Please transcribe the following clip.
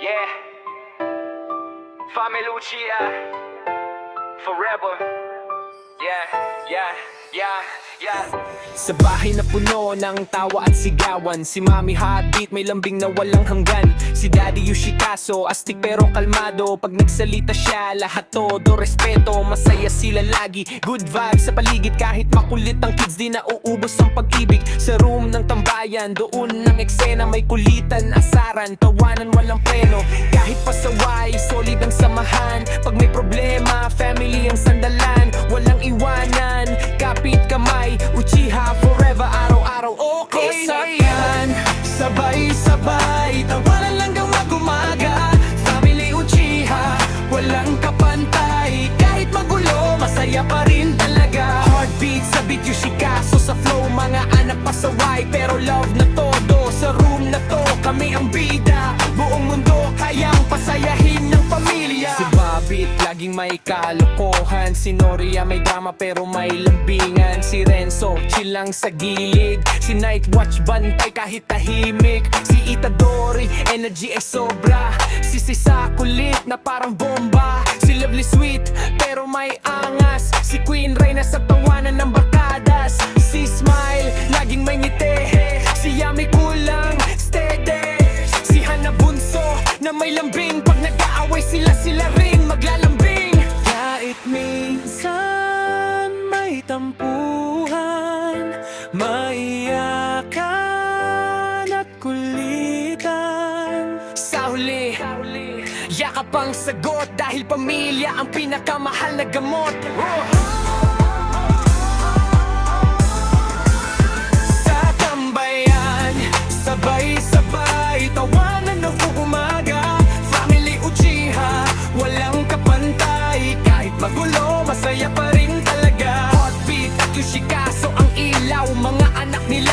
Yeah, Family Lucia, forever. Yeah, yeah, yeah, yeah. Sa bahay na puno ng tawa at sigawan, si Mami Heartbeat may lambing na walang hanggan. Si Daddy Yoshikaso, astig pero kalmado. Pag nagsalita siya, lahat todo respeto. Masaya sila lagi, good vibes sa paligid. Kahit makulit ang kids, di nauubos ang pag-ibig. Sa room ng tambayan, doon ng eksena. May kulitan, asaran, tawanan, walang preno. Kahit pasaway, solid ang samahan. Pag may problema, family ang sandalan. Walang iwanan, kapit kamay, Uchiha forever, araw-araw okay na yan. Sabay-sabay, tawanan lang hanggang mag-umaga. Family Uchiha, walang kapantay. Kahit magulo, masaya pa rin talaga. Heartbeat sa beat, Yoshikaso sa flow. Mga anak pasaway, pero love na todo. Sa room na to, kami ang bida. Buong mundo, kayang pasayahin ng pamilya. Si Babit, laging may kalokohan. Si Noria, may drama pero may lambingan. Si Renzo, chill lang sa gilid. Si Nightwatch, bantay kahit tahimik. Si Itadori, energy ay sobra. Si Sisa, kulit na parang bomba. Si Lovely Sweet, pero may angas. Si Queen Reyna sa tawanan ng barkadas. Si Smile, laging may ngiti. Si Yami kulang, steady. Si Hana Bunso, na may lambing. Pag nag-aaway sila, sila rin maglalambing. Kahit minsan may tampuhan, maiyakan at kulitan. Sa huli, yakap ang sagot. Dahil pamilya ang pinakamahal na gamot. Sa tambayan, sabay-sabay, tawanan ng umaga. Family Uchiha, walang kapantay. Kahit magulo, masaya pa rin talaga. Heartbeat at Yoshikaso ang ilaw. Mga anak nila